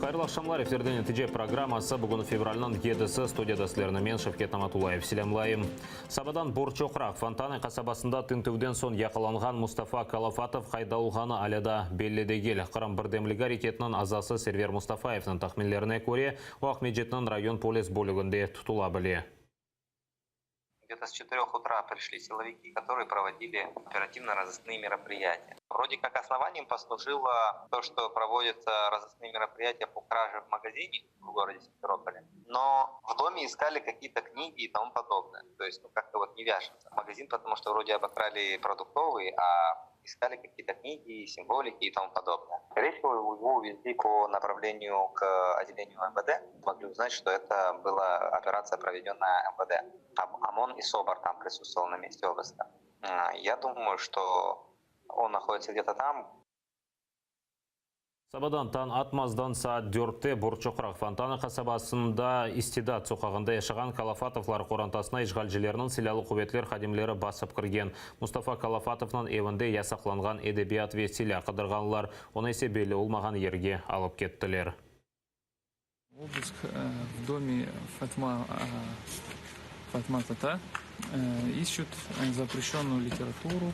Қайырлы ақшамлар, эфирден нәтиже программасы бүгін февральнан 7-сі студияда сілеріні мен Шевкет Наматулаев селемлайым. Сабадан Борчоқрақ Фонтаны қасабасында тінтеуден сон яқыланған Мустафа Калафатов қайдалғаны әліда белледегел. Қырым бірдемлігі әрекетінің азасы Сервер Мустафаевның тақминлеріне көре, Уақмеджетінің район полис бөлігінде тұтыла біле. Где-то с 4 утра пришли силовики, которые проводили оперативно-розыскные мероприятия. Вроде как основанием послужило то, что проводятся розыскные мероприятия по краже в магазине в городе Симферополе. Но в доме искали какие-то книги и тому подобное. То есть как-то вот не вяжется. Магазин, потому что вроде обокрали продуктовый, а искали какие-то книги, символики и тому подобное. Скорее всего, его увезли по направлению к отделению МВД. Могли узнать, что это была операция, проведенная МВД. ОМОН и СОБР там присутствовал на месте обыска. Я думаю, что он находится где-то там. Сабадан таң атмаздан саат 4-те Борчоқрақ Фонтаны қасабасында истидат соқағында яшаған Калафатовлар қорантасына ишғалжылерінің силалы құветлер қадимлері басып кірген. Мустафа Калафатовның евінде ясақланған эдебият вестиля қыдырғанлар, оны есе белі олмаған ерге алып кеттілер. Обыск в доме Фатма Тата ищут запрещенную литературу,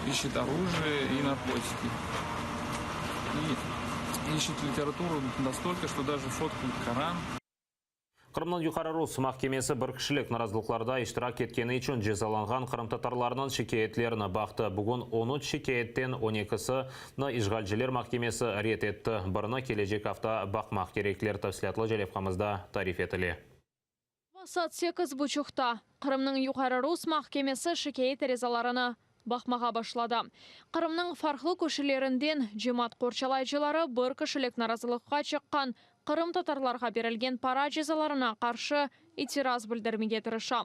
ищут оружие и наркотики. И ищут литературу настолько, что даже фоткают Коран. Қырымның Юқары Рус махкемесі бір кішілік наразылықларда иштирак еткені үшін жазаланған қырым татарларының шикаетлеріні бақты. Бүгін 13 шикаеттен 12-сіні ишғалжылер махкемесі рет етті. Біріні кележек авта бақмақ кереклер тәфсілатлы желепқамызда тариф етілі. Саат 8:30 Қырымның Юқары Рус махкемесі шикает резаларыны бақмаға башлады. Қырымның фарқлы көшелерінден жемат қорчалайчылары бір кішілік наразылыққа шыққан Қырым татарларға берілген пара жазаларына қаршы итираз білдірмеге тырыша.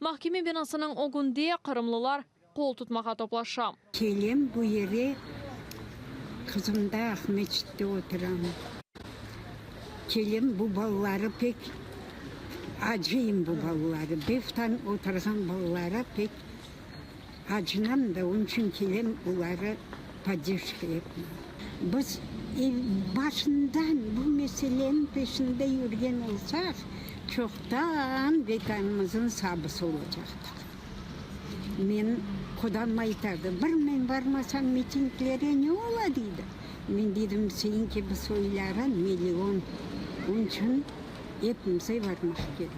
Махкеме бинасының огунде қырымлылар қол тұтмаға топлаша. Келем bu yere kızımda Ahmetçik'te oturan. Kelem bu balları pek acıyım bu balları. Beftan oturan ballara pek acınam da onun için kelem bunları поддержка yapmıyor. Biz başından bu meselenin peşinde yürüyen olsak çoktan vetanımızın sabısı olacaktık. Men kodam aytardı, bir men varmasam mitinglere ne oladıydı? Men dedim senin gibi soylaran milyon. Onun için hepimize varmak gerek.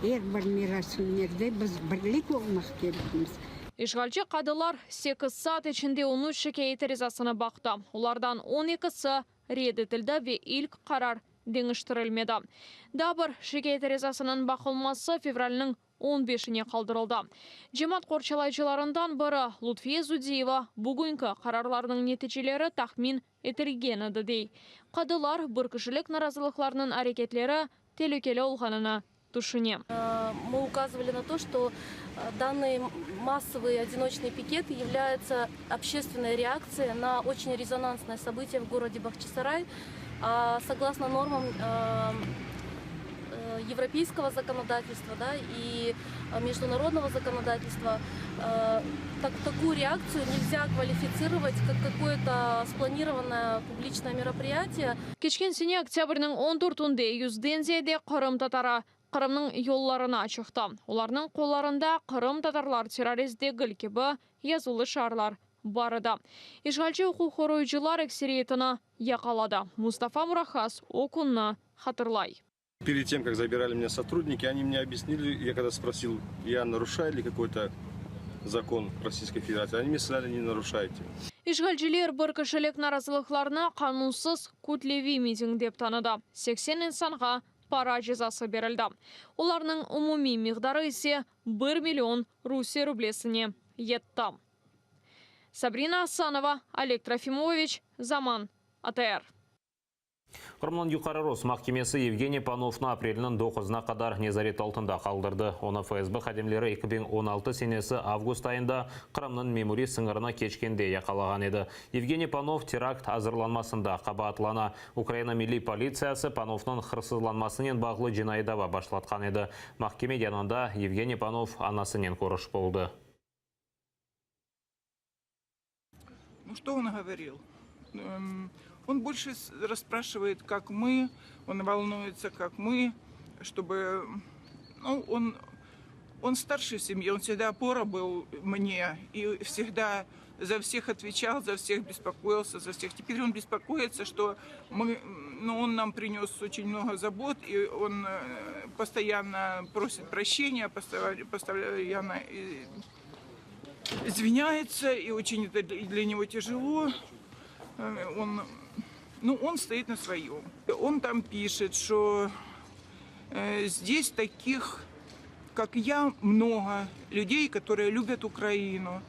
Her bir mirasınlarda biz birlik olmak gerekimiz. Ишғалчы қадылар 8 саат ішінде 13 шикает резасыны бақты. Олардан 12-сі ред етілді ве ilk қарар деңіштірілмеді. Дабыр шикает резасының бақылмасы февральның 15-не қалдырылды. Жемат қорчалайчыларындан бірі Лутфия Зудиева бүгінгі қарарларының нәтижелері тахмин етілген еді дей. Қадылар бір кішілік наразылықларының әрекетлері телекелі олғанына тушыне. Мы указывали на то, что данный массовый одиночный пикет является общественной реакцией на очень резонансное событие в городе Бахчисарай. Согласно нормам европейского законодательства, и международного законодательства, такую реакцию нельзя квалифицировать как какое-то спланированное публичное мероприятие. Кечкен сене октябрьнің 14-інде yüзден зейде Қырым татары Қырымның yollarına çıktı. Оларның қоларында Қырым татарлар террористе гілкебі язулы шарлар барыды. Ишғалчы оқу хоройчылар эксериетіні яқалады. Мустафа Мурахас окунны хатырлай. Перед тем, как забирали меня сотрудники, они мне объяснили, я когда спросил, я нарушаю ли какой-то закон Российской Федерации, они мне сказали, не нарушайте. Ишғалчылар бір кішілік наразылықларына қанунсыз күтлеви митинг деп таныды. 80 инсанға пара жазасы берілді. Оларның умуми миғдары есе 1 миллион Русия рублесіне етті. Сабрина Асанова, Олег Трофимович, Заман, АТР. Қырымның Юқары Рус махкемесі Евгений Пановны апрелінің 9-на қадар незарет алтында қалдырды. Оны ФСБ қадемлері 2016 сенесі август айында Қырымның мемури сыңырына кешкенде яқалаған еді. Евгений Панов теракт азырланмасында қабатлана. Украина милли полициясы Пановның қырсызланмасынен бағлы жинайдава башлатқан еді. Махкеме янында Евгений Панов анасынен көріш болды. Ну что он говорил? Он больше расспрашивает, как мы, он волнуется, как мы, чтобы... Ну, он старший в семье, он всегда опора был мне, и всегда за всех отвечал, за всех беспокоился, за всех. Теперь он беспокоится, что он нам принес очень много забот, и он постоянно просит прощения, постоянно извиняется, и очень это для него тяжело. Он стоит на своем. Он там пишет, что здесь таких, как я, много людей, которые любят Украину.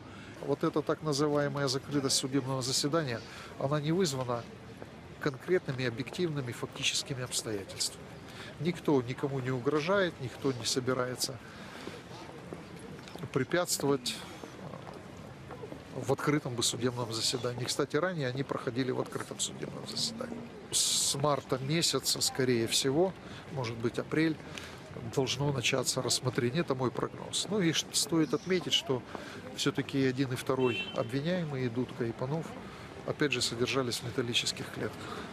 Вот эта так называемая закрытость судебного заседания, она не вызвана конкретными, объективными, фактическими обстоятельствами. Никто никому не угрожает, никто не собирается препятствовать в открытом бы судебном заседании. Кстати, ранее они проходили в открытом судебном заседании. С марта месяца, скорее всего, может быть апрель, должно начаться рассмотрение, это мой прогноз. Ну и стоит отметить, что все-таки один и второй обвиняемые, Дудка и Панов, опять же содержались в металлических клетках.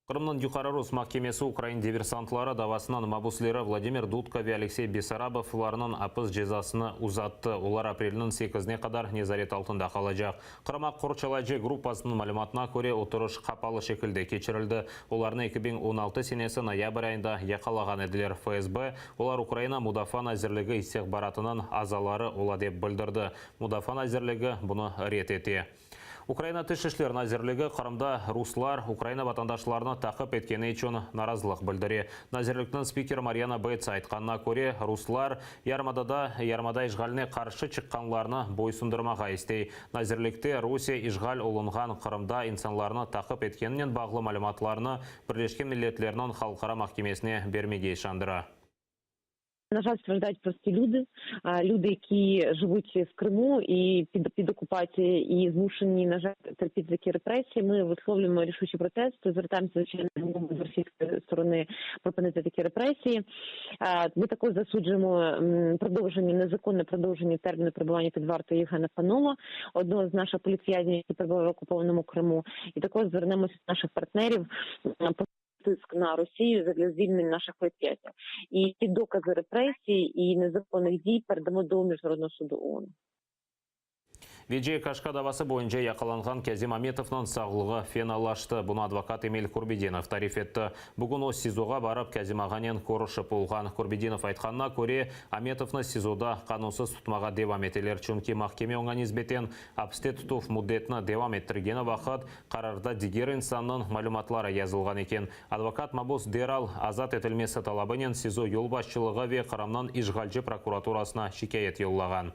Қырымның Юқары Рус Махкемесі Украин диверсантлары давасынан мабуслері Владимир Дудка ve Алексей Бессарабов ларының апыз жезасыны uzatты. Олар апрелінің 8-не қадар незарет алтында қалажақ. Қырымақ Құрчалайжы группасының малыматына көре отырыш қапалы шекілде кечірілді. Оларны 2016 сенесі ноябрь айында яқалаған еділер ФСБ. Олар Украина Мудафан әзірлігі истихбаратының азалары ола деп білдірді. Мудафан әзірлігі бұны рет ете. Украина тышышлер назирлігі Қырымда руслар Украина ватандашларына тақып еткені үшін наразылық білдіре. Назирліктің спикер Марьяна Бейтс айтқанына көре, руслар ярмада ишғаліне қаршы шыққанларына бойсындырмаға істей. Назирлікте Русия ишғал олынған Қырымда инсанларына тақып еткенінен бағлы мәліматларына Бірлескен Миллетлерінің халықара махкемесіне бермеге шандыра. На жаль, страждають прості люди, які живуть в Криму і під окупацією, і змушені, на жаль, терпіти такі репресії. Ми висловлюємо рішучий протест, звертаємося, звичайно, з російської сторони припинити такі репресії. Ми також засуджуємо незаконне продовження терміну перебування під вартою Євгена Панова, одного з наших політв'язнів, який перебуває в окупованому Криму. І також звернемося до наших партнерів тиск на Росію для звільнення наших політв'язнів. І ті докази репресій і незаконних дій передамо до Міжнародного суду ООН. Виджей Кашка давасы бойынша яқаланған Кәзім Аметовның сағылығы феналашты. Бұны адвокат Эмиль Курбединов тариф етті. Бүгін о СИЗОға барып Кәзім ағанен көрішіп болған. Курбединов айтқанына көре, Аметовны СИЗОда қанусыз тұтмаға девам етелер. Чүнки махкеме оңан избетен апсте тұтув мұддетіні девам еттіргені вақыт қарарда дигер инсанның мәліматлары язылған екен. Адвокат Мабус Дерал азат етілмесі талабынен СИЗО ел басшылығы ве Қырамнан ишғалжы прокуратурасына шикает еллаған.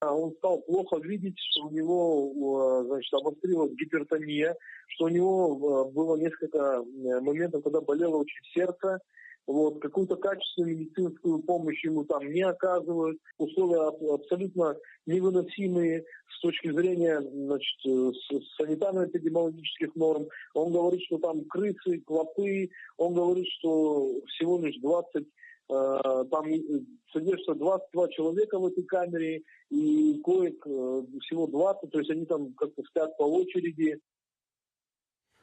Он стал плохо видеть, что у него, значит, обострилась гипертония, что у него было несколько моментов, когда болело очень сердце. Вот, какую-то качественную медицинскую помощь ему там не оказывают. Условия абсолютно невыносимые с точки зрения, значит, санитарно-эпидемиологических норм. Он говорит, что там крысы, клопы. Он говорит, что всего лишь 20, там содержится 22 человека в этой камере, и коек всего 20, то есть они там как-то спят по очереди.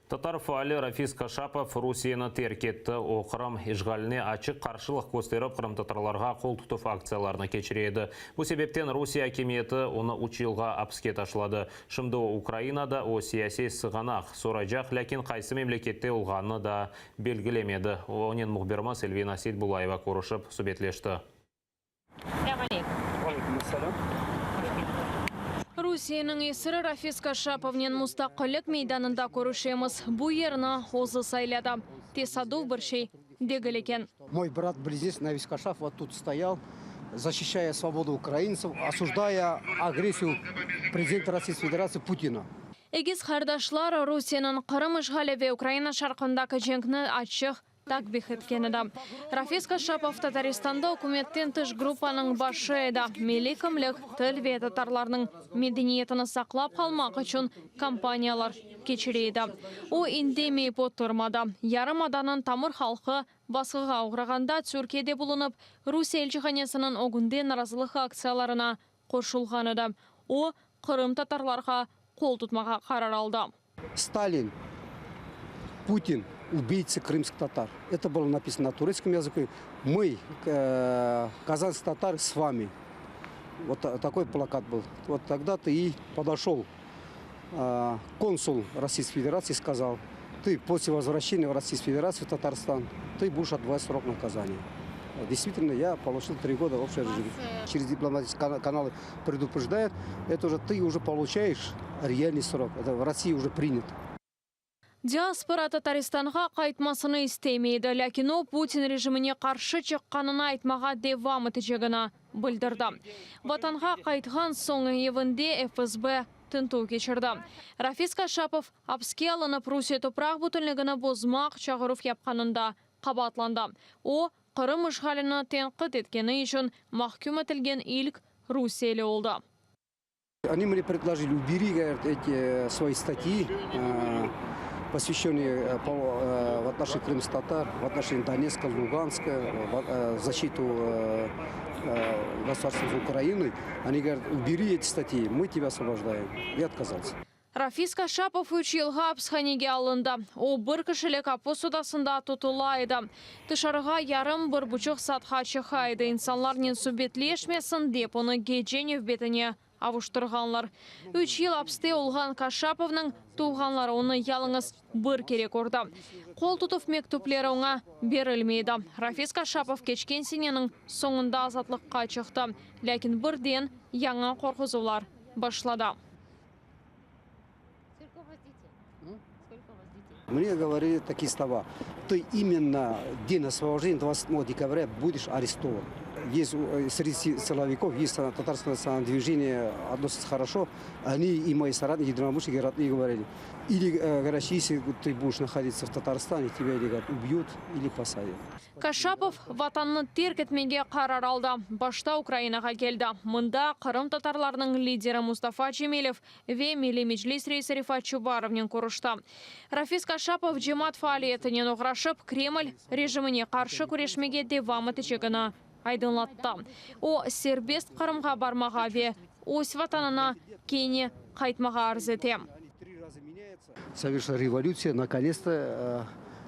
Татар фаали Рафис Кашапов Русияны терк етті. О Қырым ишғаліне ачық қаршылық көстеріп Қырым татарларға қол тұтып акцияларына кечіреді. Бұл себептен Русия хакимиеті оны 3 жылға апске ташлады. Шымды Украинада о сияси сығанақ сорajақ, ләкин қайсы мемлекетте олғаны да белгілемеді. Онен мұхбермас Эльвина Сейдбулаева көрішіп сүбетлешті. Русияның есірі Рафис Кашаповнен мұстақылық мейданында көрішеміз. Бұ еріні озы сайлады. Тесаду біршей дегілікен. Мой брат-близнец Рафис Кашапов вот тут стоял, защищая свободу украинцев, осуждая агрессию президента Российской Федерации Путина. Егіз қардашлар Русияның Қырым ишғалі ве Украина шарқындағы жеңкіні ачық так бихеткенеді. Рафис Кашапов Татарстанда үкіметтен тыш группаның башы еді. Милли кімлік тіл ве татарларының медениетіні сақлап қалмақ үшін компаниялар кечірейді. О индемей потырмады. Ярым аданын тамыр халқы басқыға ауғырағанда Түркияде бұлынып, Русия елшіханесінің огынде наразылық акцияларына қошылған еді. О Қырым татарларға қол тұтмаға қарар алды. Сталин, Путин, убийцы крымских татар. Это было написано на турецком языке. Мы, казанские татары, с вами. Вот такой плакат был. Вот тогда-то и подошел консул Российской Федерации и сказал: ты после возвращения в Российскую Федерацию, в Татарстан, ты будешь отбывать срок наказания. Действительно, я получил 3 года общего режима. Через дипломатические каналы предупреждают, это уже ты уже получаешь реальный срок. Это в России уже принято. Диаспора Татарстанға қайтмасыны істемейді, ләкин о Путин режиміне қаршы шыққанын айтмаға девам етежегіні білдірді. Ватанға қайтқан соң евінде ФСБ тінту кешірді. Рафис Кашапов апске алынып Русия топрақ бүтінлігіні бозмақ чағырып япқанында қабатланды. О Қырым işğalini тенқид еткені үшін махкум етілген ilk Русиялы oldu. Они мне предложили: убери, говорят, эти свои статьи, посвященные в отношении крымских татар, в отношении Донецка, Луганска, защиту государства Украины. Они говорят: убери эти статьи, мы тебя освобождаем. Я отказался. Рафис Кашапов 3 жылға апсханеге алынды. О бір кішілік апы судасында тұтылайды. Тышарға ярым 1,5 сатқа чықайды. Инсанларнен субетлешмесін деп оны Гедженев бетіне авыштырғанлар. 3 жыл апсте олған Кашаповның туғанлары оны ялыңыз бір керек орды. Қол тұтып мектуплері оңа берілмейді. Рафис Кашапов кечкен сененің соңында азатлыққа чықты. Ләкин бірден яңа қорқызулар башлады. Мне говорили такие слова: ты именно день освобождения, 27 декабря, будешь арестован. Есть среди силовиков, есть татарское национальное движение, относятся хорошо. Они и мои соратники, единомышленники говорили: или, говорят, если ты будешь находиться в Татарстане, тебя или убьют, или посадят. Кашапов ватанны терк етмеге қарар алды. Башта Украинаға келді. Мұнда Қырым татарларының лидері Мустафа Чемелев ве Милли Меджлис рейсі Рифат Чубаровнен көрішті. Рафис Кашапов жемат фаалиетінен оғрашып, Кремль режиміне қаршы көрешмеге девам етечегіні айдынлатты. О сербест Қырымға бармаға ве өз ватанына кейіне қайтмаға арз етем. Совершила революция, наконец-то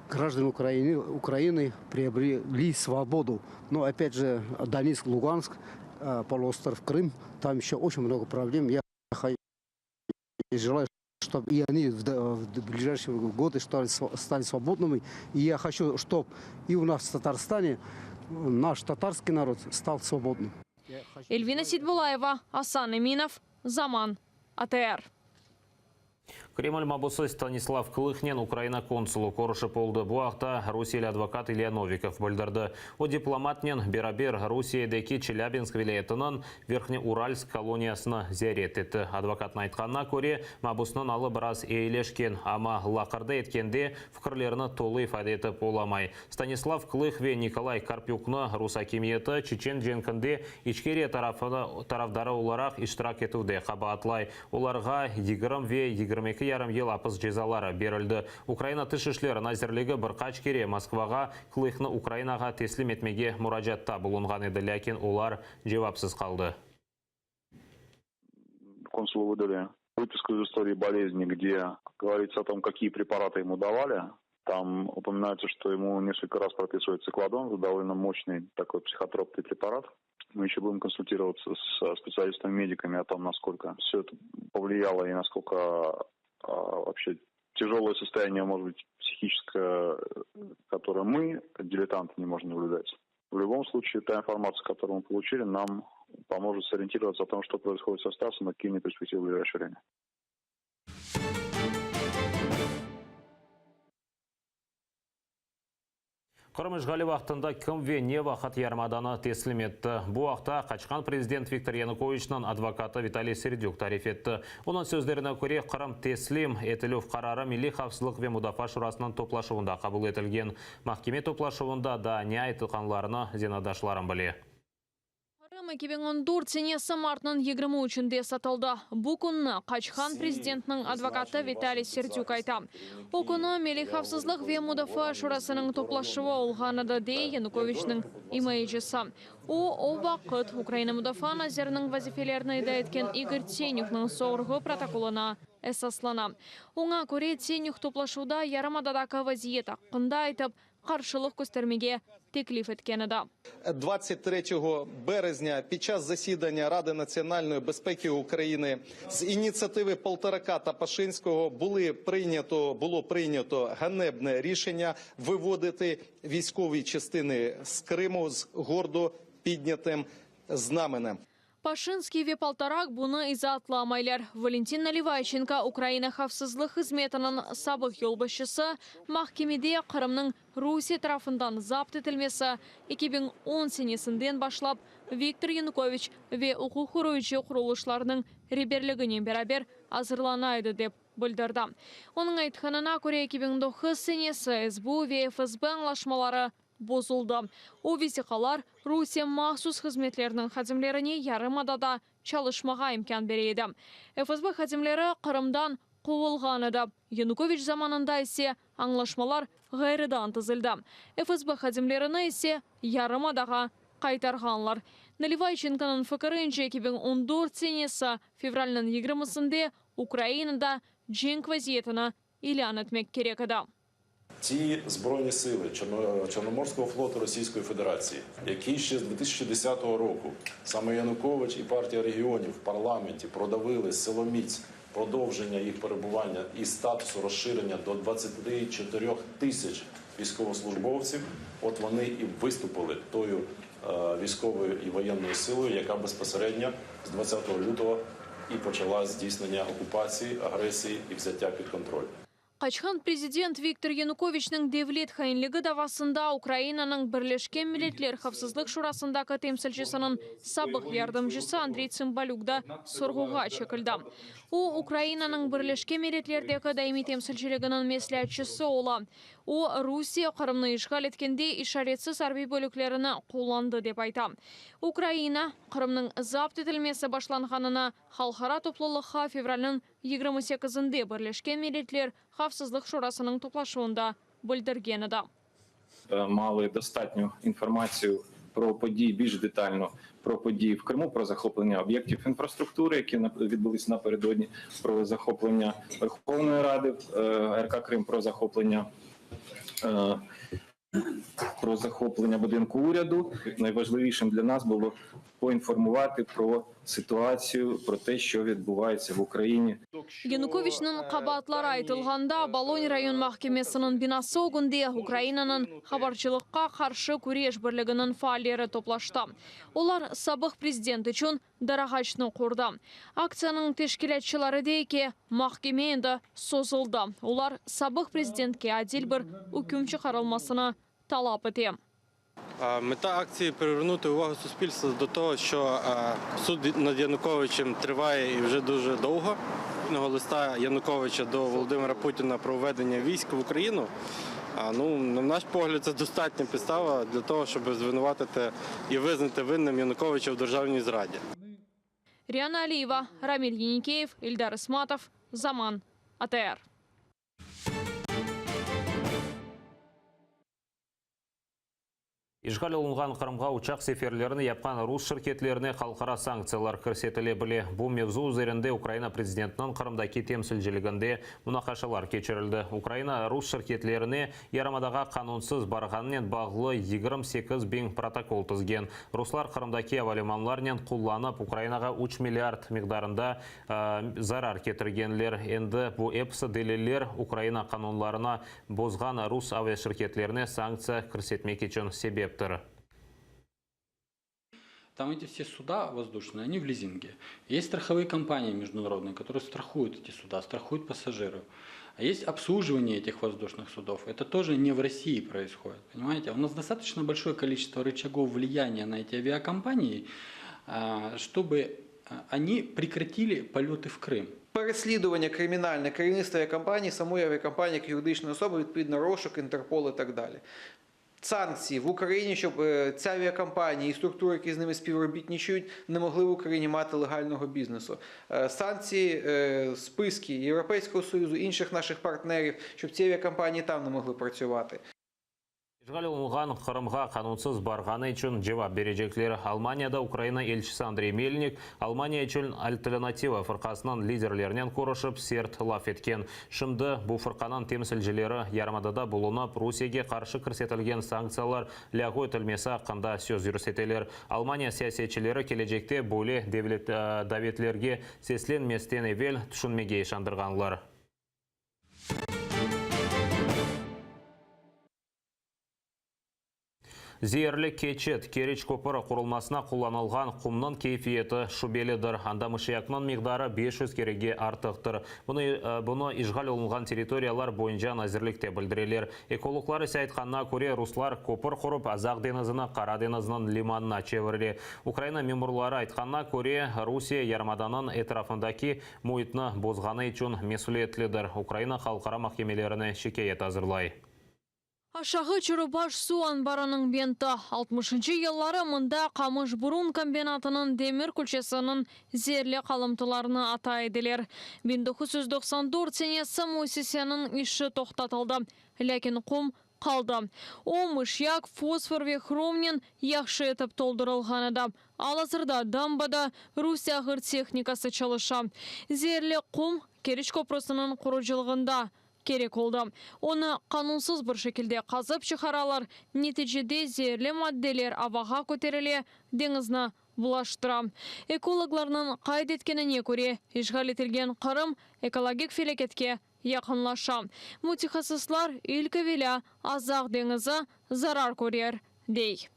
граждане Украины приобрели свободу. Но опять же, Донецк, Луганск, полуостров Крым, там еще очень много проблем. Я желаю, чтобы и они в ближайшие годы стали свободными. И я хочу, чтобы и у нас в Татарстане наш татарский народ стал свободным. Эльвина Сидбулаева, Асан Эминов, Заман, АТР. Кремль мабусы Станислав Клыхнен Украина консулу көріші болды. Бұақта Русия адвокат Илья Новиков білдірді. О дипломатнен берабер Русиядегі Челябинск вилаятының Верхне-Уральск колониясына зиярет етті. Адвокатын айтқанына көре мабусының алы біраз ейлешкен, ама лақырды еткенде фікірлеріні толы ифаде етіп оламай. Станислав Клых ве Николай Карпюкны Рус акимиеті Чечен женкінде Ичкерия тарафдары оларақ иштирак етуде қабатлай. Оларға 20 ве 22 ярым ел апыз жезалары берілді. Украина тышышлері назірлігі бір қач кере Москваға Клыхны Украинаға теслим етмеге мұражатта бұлынған еді, ләкин олар жевапсыз қалды. Консулу выдали выписку из истории болезни, где говорится о том, какие препараты ему давали. Там упоминается, что ему несколько раз прописывают циклодон, это довольно мощный такой психотропный препарат. Мы еще будем консультироваться с специалистами-медиками о том, насколько все это повлияло и насколько вообще тяжелое состояние, может быть, психическое, которое мы, как дилетанты, не можем наблюдать. В любом случае, та информация, которую мы получили, нам поможет сориентироваться о том, что происходит со Стасом и какие перспективы в ближайшее время. Қырым işgali вақтында кім ве не вақыт ярмаданы теслим етті. Бұл вақта қачқан президент Виктор Януковичнің адвокаты Виталий Сердюк тариф етті. Оның сөздеріне көре Қырым теслим етілу қарары Милли қавсыздық ве Мудафа шурасының топлашуында қабыл етілген. Махкеме топлашуында да не айтылғанларыны зенадашларын біле. Қырым Крым 2014 сенесі мартының 23-інде сатылды. Бұл күнні Қачхан президентінің адвокаты Виталий Сердюк айта. Ол күні Милли қауіпсіздік ве МУДАФА шурасының топлашуы олғаныды дей Януковичның имейджесі. Ол вақыт Украина МУДАФА назерінің вазифелеріні еткен Игорь Тенюхның соғырғы протоколына эсаслана. Оңа көре Тенюх топлашуда ярымададағы вазиет аққында айтып, қаршылық көстермеге теклиф еткені. 23 березня під час засідання Ради національної безпеки України з ініціативи Полторака та Пашинського було прийнято ганебне рішення виводити військові частини з Криму з гордо піднятим знаменем. Пашинский ве Полторак бұны изатламайлар. Валентин Наливайченко Украина қавсызлық қызметінің сабық елбасшысы махкемеде Қырымның Русия тарафындан запт етілмесі 2010 сенесінден башлап Виктор Янукович ве ұқы құруычы құрылышларының реберлігінен бәрабер азырланайды деп білдірді. Оның айтқанына көре 2009 сенесі СБУ ве ФСБ аңлашмалары бозылды. О визиқалар Русия махсус қызметлерінің хадимлеріне ярымадада çalışmaға имкан береді. ФСБ хадимлері Қырымдан қуылған еді. Янукович заманында есе аңлашмалар ғайрыдан тізілді. ФСБ хадимлеріне есе ярымадаға қайтарғанлар. Наливайченконың фікірінше 2014 сенесі февральның 20-сінде Украинада женг вазиетіні илян етмек керек еді. Ті Збройні сили Чорноморського флоту Російської Федерації, які ще з 2010 року саме Янукович і партія регіонів в парламенті продавили силоміць продовження їх перебування і статусу розширення до 24 тисяч військовослужбовців, от вони і виступили тою військовою і воєнною силою, яка безпосередньо з 20 лютого і почала здійснення окупації, агресії і взяття під контроль. Қачхан президент Виктор Януковичның девлет хайынлығы давасында Украинаның Бірлешкен Милетлер қавсызлық шурасындағы темсілшісінің сабық ярдымжысы Андрей Цымбалюкда сұрғуға чекілді. О Украинаның Бірлешкен Милетлердегі дайми темсілшілігінің меслячысы ола. О Русия Қырымны ишғал еткенде ишаретсіз арби бөліклеріні қоланды деп айта. Украина Қырымның запт етілмесі башланғанына халқара топлылыққа февральның 28-інде Бірлешкен Милетлер Қавсызлық шурасының топлашуында білдірген еді. Мали достатню інформацію про події, більш детально про події в Криму, про захоплення об'єктів інфраструктури, які відбулися напередодні, про захоплення Верховної Ради РК Крим, про захоплення будинку уряду. Найважливішим для нас було поінформувати про ситуацію, про те, що відбувається в Україні. Януковичның қабатлары айтылғанда Болонь район махкемесінің бинасы огынде Украинаның хабарчылыққа қаршы күреш бірлігінің фаалері топлашты. Олар сабық президент үшін дарағачны құрды. Акцияның тешкілетшілері дейке махкеме енді созылды. Олар сабық президентке адил бір үкім шығарылмасыны талап ете. Мета акції – привернути увагу суспільства до того, що суд над Януковичем триває і вже дуже довго. Листа Януковича до Володимира Путіна про введення військ в Україну. На наш погляд, це достатня підстава для того, щоб звинуватити і визнати винним Януковича в державній зраді. Ріана Алиева, Рамиль Еникеев, Ильдар Исматов, Заман, АТР. Ишғал олынған Қырымға учақ сеферлеріні япқан рус шіркетлеріне қалқара санкциялар кірсетіле біле. Бұл мевзу üzerinde Украина президентінің Қырымдаки темсілжілігінде мұнақашалар кечірілді. Украина рус шіркетлеріне ярамадаға қанунсыз барғанымен бағылы 28 бен протокол тізген. Руслар Қырымдаки авалиманларнен құлланып Украинаға 3 миллиард миқдарында зарар кетіргенлер. Енді бұл эпсы делелер Украина қанунларына бозған рус авиашіркетлеріне санкция кірсетмек үшін себеп. Там эти все суда воздушные, они в лизинге. Есть страховые компании международные, которые страхуют эти суда, страхуют пассажиров. А есть обслуживание этих воздушных судов. Это тоже не в России происходит, понимаете? У нас достаточно большое количество рычагов влияния на эти авиакомпании, чтобы они прекратили полеты в Крим. Переслідування кримінальне керівництва авіакомпанії, самої авіакомпанії як юридичної особи, відповідно розшук, Інтерпол і так далі. санкції в Україні, щоб ця авіакомпанія і структури, які з ними співробітничають, не могли в Україні мати легального бізнесу. Санкції, списки Європейського Союзу, інших наших партнерів, щоб ці авіакомпанії там не могли працювати. Ишгал olungan Qırымға qanunсыз барғаны үшін жауап бережеклер. Алманияда Украина елшісі Андрей Мельник Алмания үшін альтернатива фырқасынан лидерлерінен көрішіп серт лаф еткен. Шымды бұл фырқанан темсілжілері ярмадада болынап Русияге қаршы кірсетілген санкциялар ләғу өтілмесі қанда сөз жүрсетелер. Алмания саясетчілері кележекте бөлі даветлерге сесленместен евел түшінмеге шандырғанлар. Зерлі кечет Кереч көпірі құрылмасына қоланылған құмның кейфиеті шубелідір. Анда мышыякның миғдары 500 кереге артықтыр. Бұны ишғал олынған территориялар бойынша назірлікте білдірелер. Экологлары сайтқанына көре руслар көпір құрып Азақ денізіні Қара денізінің лиманына чевіріле. Украина мемурлары айтқанына көре Русия ярмаданын етрафындаки мұйтны бозғаны үшін месулетлідір. Украина халқара махкемелеріне шекейет азырлай. Ашағы Чурубаш суан бараның бенті 60-шы еллары мұнда Қамыш Бурун комбинатының демір күлшесінің зерлі қалымтыларына атайдылер. 1994 сенесі Мусисенің іші тоқтатылды, ләкин құм қалды. О мышьяк, фосфор ве хромнен яқшы етіп толдырылғаныда. Ал азырда дамбада Русия ғыр техникасы чалыша. Зерлі құм Кереч көпірісінің құружилығында керек oldu. Оны қанунсыз бір шекілде қазып шығаралар, нәтижеде зерлі мадделер аваға көтеріле, деңізні бұлаштыра. Экологларының қайдеткеніне көре, ишғал етілген Қырым экологик фелекетке яқынлаша. Мутихасыслар үлкевелі Азақ деңізі зарар көрер, дей.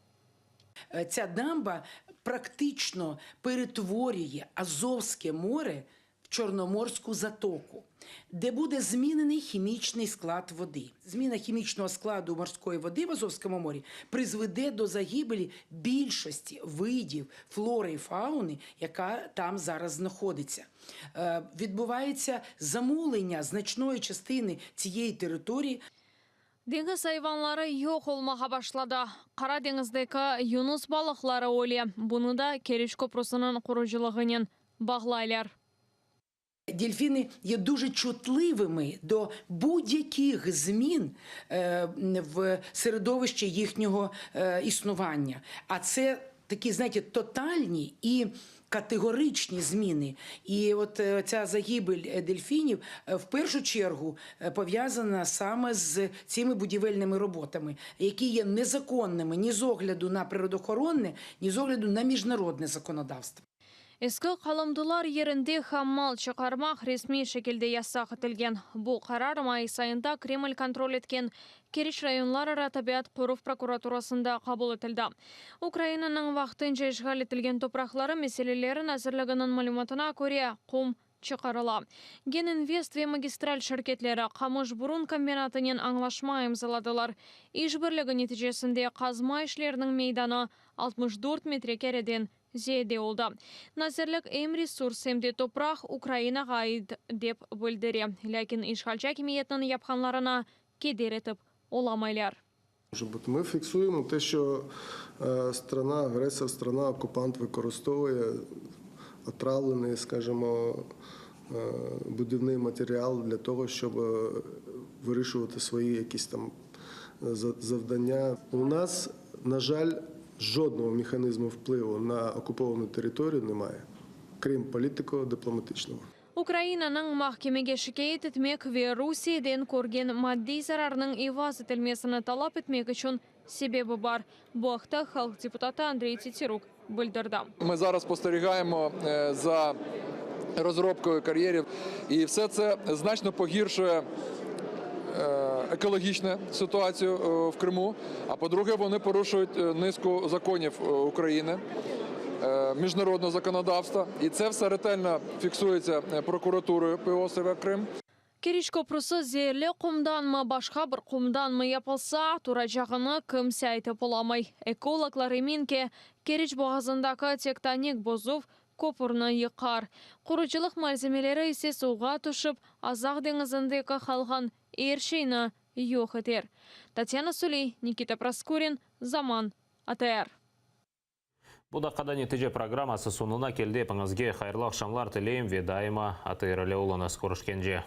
Ця дамба практично перетворює Азовське море в Чорноморську затоку, де буде змінений хімічний склад води. Зміна хімічного складу морської води в Азовському морі призведе до загибелі більшості видів флори і фауни, яка там зараз знаходиться. Відбувається замулення значної частини цієї території. Деңіз айванлары йоқ олмаға башлады. Қара деңіздегі юнус балықлары оле. Бұны да Кереч көпірісінің құружылығымен бағлайлар. Дельфіни є дуже чутливими до будь-яких змін в середовищі їхнього існування. А це такі, знаєте, тотальні і категоричні зміни. І от ця загибель дельфінів в першу чергу пов'язана саме з цими будівельними роботами, які є незаконними ні з огляду на природоохоронне, ні з огляду на міжнародне законодавство. Ескі қалымдылар ерінде хаммал шығармақ ресми шекілде ясақ етілген. Бұл қарар май сайында Кремль контроль еткен Кереч районлар ара табиғат қорғау прокуратурасында қабыл етілді. Украинаның вақтынша ишғал етілген топырақлары мәселелерін әзірлігінің мәліметіне көре құм çıkarıla. Geninvest ve magistral şirketleri Қамыш Бурун комбинатының аңлашма имзаладылар. İş birliği neticesinde қазма işlerinin meydаны 64 metrekareden ziyade oldu. Nazirlik hem resurs hem de toprak Ukraynaga ait dep bildirdi. Lakin işgalci hakimiyetinin yapkanlarına keder etip olamaylar. Ми фіксуємо те, що агресор, окупант використовує отравлений, скажімо, будівний матеріал для того, щоб вирішувати свої якісь там завдання. У нас, на жаль, жодного механізму впливу на окуповану територію немає, крім політико-дипломатичного. Ukrayna'nın mahkemege şikayet etmek ve Rusya'dan көрген maddi zararının ivaz etilmesini talap etmek için sebebi var. Bu haqda Xalq депутаты Андрей Тетерук bildirdi. Ми зараз спостерігаємо за розробкою кар'єрів, і все це значно погіршує екологічну ситуацію в Криму, а по-друге, вони порушують низку законів України, міжнародного законодавства, і це все ретельно фіксується прокуратурою ПО Крим. Кереч көпірісі зерлі құмданмы, башқа бір құмданмы yapılsa, тұрacағыны кімсе айтып оламай. Экологлар еменке Кереч боғазындағы тектоник бозув көпірні йықар. Құруcılık malzemeleri ise суға түшіп, Азақ деңізіндегі қалған ершейні yok etер. Татьяна Сулей, Никита Проскурин, Заман, АТР. Бұда нәтиже программасы сонына келді. Піңізге қайырлы ақшамлар тілейм. Ведайма АТР-лі олына скорышкенже.